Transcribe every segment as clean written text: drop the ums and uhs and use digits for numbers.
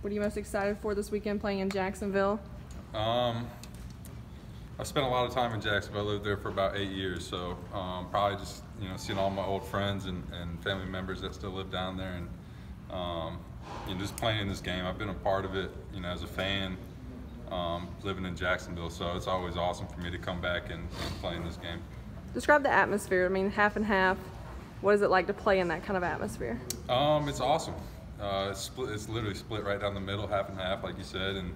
What are you most excited for this weekend playing in Jacksonville? I spent a lot of time in Jacksonville. I lived there for about 8 years, so probably just seeing all my old friends and family members that still live down there, and just playing in this game. I've been a part of it, as a fan, living in Jacksonville. So it's always awesome for me to come back and play in this game. Describe the atmosphere. I mean, half and half. What is it like to play in that kind of atmosphere? It's awesome. It's literally split right down the middle, half and half, like you said, and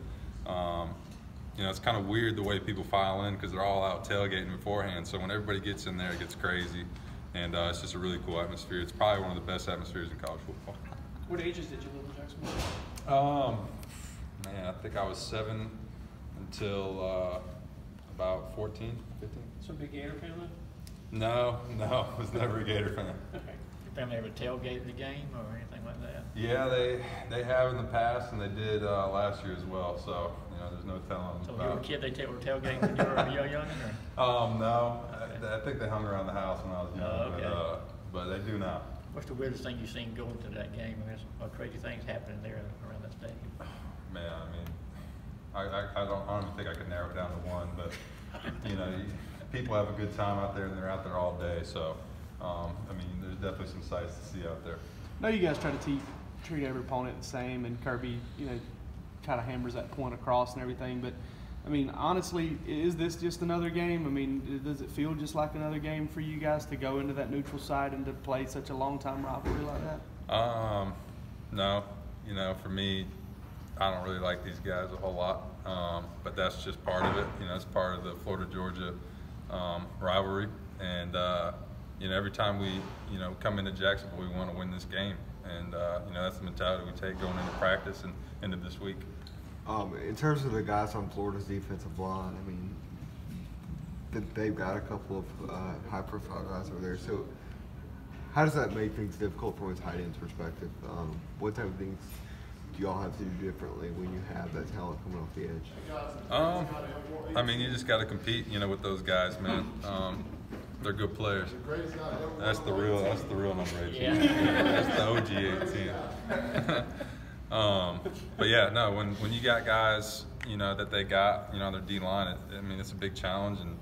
it's kind of weird the way people file in because they're all out tailgating beforehand. So when everybody gets in there, it gets crazy, and it's just a really cool atmosphere. It's probably one of the best atmospheres in college football. What ages did you live in Jacksonville? Man, I think I was 7 until about 14, 15. So big Gator family? No, I was never a Gator fan. Okay. Your family ever tailgate the game or anything like that? Yeah, they have in the past, and they did last year as well. So there's no telling. So when you were a kid, they were tailgating when you were young, or? No. Okay. I think they hung around the house when I was young, okay. but they do now. What's the weirdest thing you've seen going to that game? I mean, there's crazy things happening there around that stadium. Man, I mean, I don't even think I could narrow it down to one, but people have a good time out there, and they're out there all day. So, there's definitely some sights to see out there. I know you guys try to treat every opponent the same, and Kirby, kind of hammers that point across and everything. But I mean, honestly, is this just another game? I mean, does it feel just like another game for you guys to go into that neutral side and to play such a long-time rivalry like that? No. For me, I don't really like these guys a whole lot, but that's just part of it. It's part of the Florida-Georgia rivalry, and every time we come into Jacksonville, we want to win this game, and that's the mentality we take going into practice and into this week. In terms of the guys on Florida's defensive line, I mean, they've got a couple of high-profile guys over there. So, how does that make things difficult from a tight end's perspective? What type of things do y'all have to do differently when you have that talent coming off the edge? You just got to compete, with those guys, man. They're good players. That's the real number 18. Yeah. That's the OG 18. But yeah, no. When you got guys, that they got, on their D line, it's a big challenge, and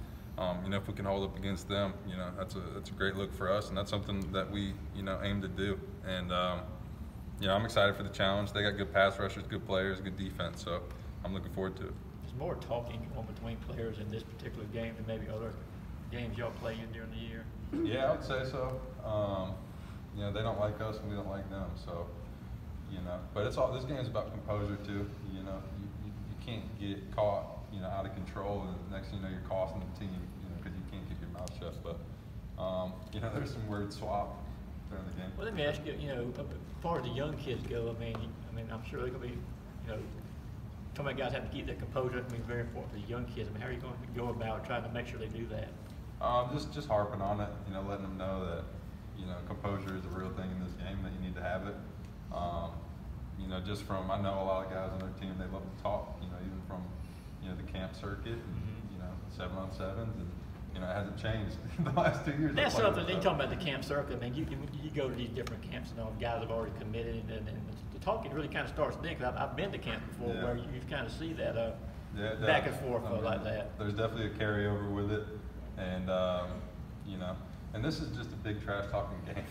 if we can hold up against them, that's a great look for us, and that's something that we, aim to do. And I'm excited for the challenge. They got good pass rushers, good players, good defense, so I'm looking forward to it. There's more talking on between players in this particular game than maybe other games y'all play in during the year. Yeah, I would say so. They don't like us and we don't like them, so but this game is about composure too. You can't get caught out of control, and next thing you know, you're costing the team because you can't keep your mouth shut. But there's some word swap during the game. Well, let me ask you, as far as the young kids go, I mean, I'm sure they're going to be, some of the guys have to keep their composure. Very important for the young kids. How are you going to go about trying to make sure they do that? Just harping on it, letting them know that, composure is a real thing in this game, that you need to have it. I know a lot of guys on their team, they love to talk, even from, the camp circuit, and, 7-on-7s, and, it hasn't changed the last 2 years. That's something, they talk about the camp circuit. You go to these different camps, and all guys have already committed, and the talking really kind of starts then, because I've been to camps before where you kind of see that back and forth like that. There's definitely a carryover with it, and and this is just a big trash talking game.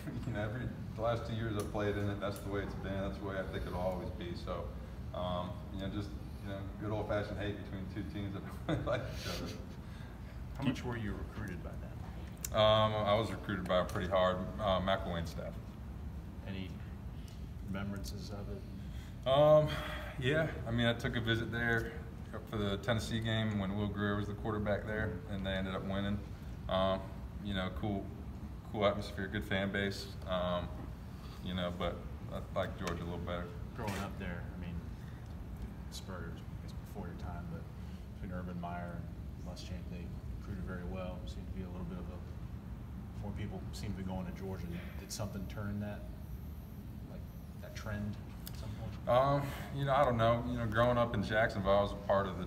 The last 2 years I've played in it, that's the way it's been. That's the way I think it'll always be. So, good old fashioned hate between two teams that like each other. How much were you recruited by them? I was recruited by a pretty hard McElwain staff. Any remembrances of it? Yeah, I took a visit there for the Tennessee game when Will Greer was the quarterback there, and they ended up winning. Cool atmosphere, good fan base. But I like Georgia a little better. Growing up there, Spurs, it's before your time, but between Urban Meyer and Muschamp, they recruited very well. Seemed to be a little bit of before people seemed to be going to Georgia. Did something turn that trend at some point? I don't know. Growing up in Jacksonville, I was a part of the,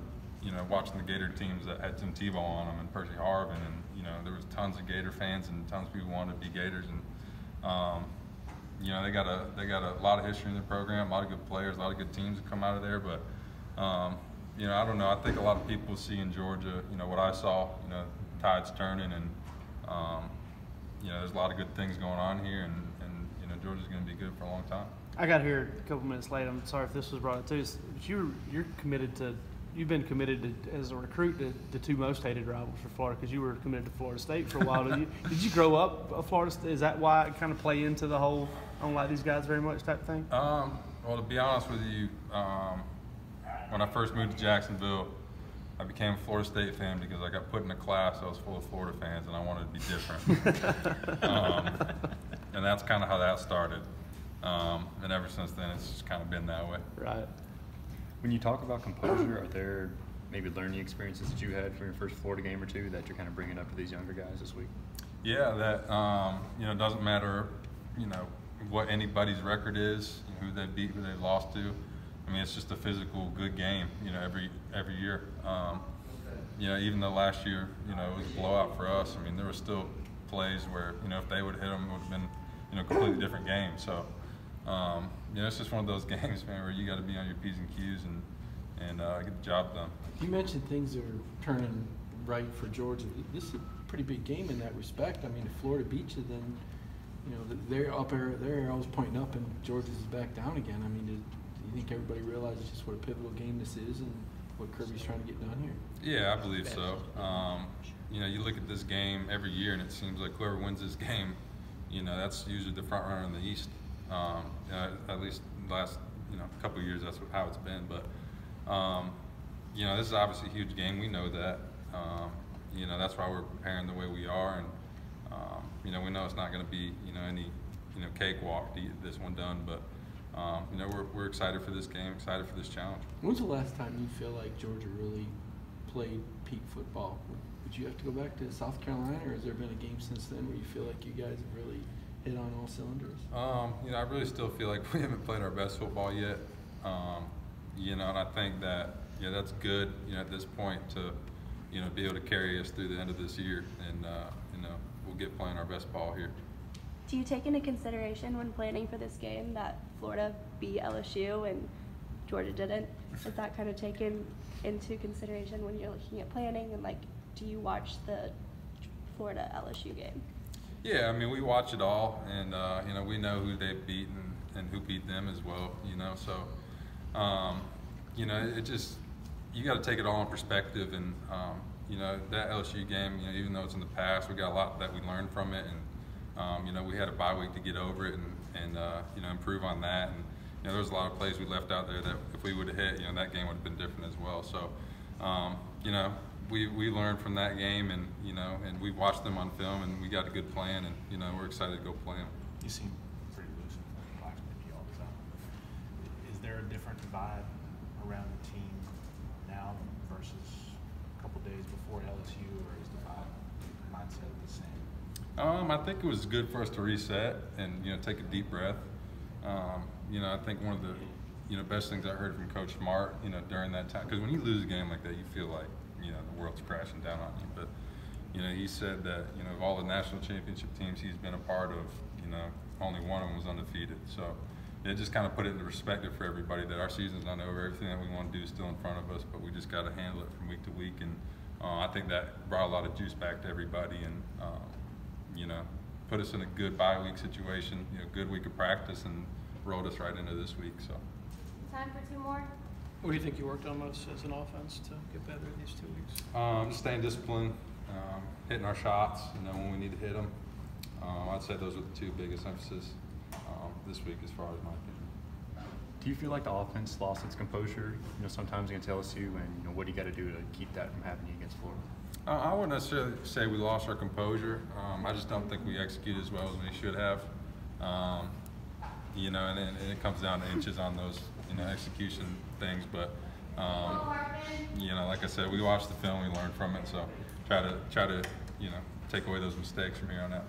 watching the Gator teams that had Tim Tebow on them and Percy Harvin, and there was tons of Gator fans and tons of people wanted to be Gators, and you know, they got a lot of history in their program, a lot of good players, a lot of good teams that come out of there. But you know, I don't know. I think a lot of people see in Georgia, you know, what I saw. You know, tide's turning, and you know, there's a lot of good things going on here, and you know, Georgia's going to be good for a long time. I got here a couple minutes late. I'm sorry if this was brought up too. But you're committed to. You've been committed to, as a recruit, to the two most hated rivals for Florida, because you were committed to Florida State for a while. Did you grow up a Florida State? Is that why it kind of play into the whole "I don't like these guys very much" type thing? Well, to be honest with you, when I first moved to Jacksonville, I became a Florida State fan because I got put in a class that was full of Florida fans, and I wanted to be different. And that's kind of how that started. And ever since then, it's just kind of been that way. Right. When you talk about composure, are there maybe learning experiences that you had from your first Florida game or two that you're kind of bringing up to these younger guys this week? Yeah, that you know, doesn't matter, you know, what anybody's record is, you know, who they beat, who they lost to. I mean, it's just a physical, good game, you know, every year. You know, even though last year, you know, it was a blowout for us. I mean, there were still plays where, you know, if they would have hit them, it would have been, you know, a completely different game. So, you know, it's just one of those games, man, where you got to be on your P's and Q's and get the job done. You mentioned things are turning right for Georgia. This is a pretty big game in that respect. I mean, if Florida beats you, then, you know, their arrows pointing up and Georgia's is back down again. I mean, do you think everybody realizes just what a pivotal game this is and what Kirby's trying to get done here? Yeah, I believe so. You know, you look at this game every year, and it seems like whoever wins this game, you know, that's usually the front runner in the East. You know, at least the last, you know, couple of years, that's how it's been. But you know, this is obviously a huge game. We know that. You know, that's why we're preparing the way we are, and you know, we know it's not going to be, you know, any, you know, cakewalk to get this one done. But you know, we're excited for this game, excited for this challenge. When's the last time you feel like Georgia really played peak football? Would you have to go back to South Carolina, or has there been a game since then where you feel like you guys have really hit on all cylinders? You know, I really still feel like we haven't played our best football yet. You know, and I think that, yeah, that's good, you know, at this point to, you know, be able to carry us through the end of this year, and you know, we'll get playing our best ball here. Do you take into consideration when planning for this game that Florida beat LSU and Georgia didn't? Is that kind of taken into consideration when you're looking at planning, and like, do you watch the Florida LSU game? Yeah, I mean, we watch it all, and you know, we know who they've beaten and who beat them as well. You know, so you know, it just, you got to take it all in perspective, and you know, that LSU game, you know, even though it's in the past, we got a lot that we learned from it, and you know, we had a bye week to get over it and you know, improve on that. And you know, there was a lot of plays we left out there that if we would have hit, you know, that game would have been different as well. So you know, we learned from that game, and you know, and we watched them on film, and we got a good plan, and you know, we're excited to go play them. You seem pretty loose and relaxed with you all the time. Is there a different vibe around the team now versus a couple days before LSU, or is the vibe mindset the same? I think it was good for us to reset and, you know, take a deep breath. You know, I think one of the, you know, best things I heard from Coach Smart, you know, during that time, because when you lose a game like that, you feel like, you know, the world's crashing down on you. But, you know, he said that, you know, of all the national championship teams he's been a part of, you know, only one of them was undefeated. So it just kind of put it into perspective for everybody that our season's not over. Everything that we want to do is still in front of us, but we just got to handle it from week to week. And I think that brought a lot of juice back to everybody, and you know, put us in a good bye week situation, you know, good week of practice, and rolled us right into this week. So. Time for two more. What do you think you worked on most as an offense to get better in these 2 weeks? Staying disciplined, hitting our shots, you know, when we need to hit them. I'd say those are the two biggest emphasis this week as far as my opinion. Do you feel like the offense lost its composure, you know, sometimes against LSU, and you know, what do you got to do to keep that from happening against Florida? I wouldn't necessarily say we lost our composure. I just don't think we executed as well as we should have. You know, and it comes down to inches on those, you know, execution things. But you know, like I said, we watched the film, we learned from it. So try to you know, take away those mistakes from here on out.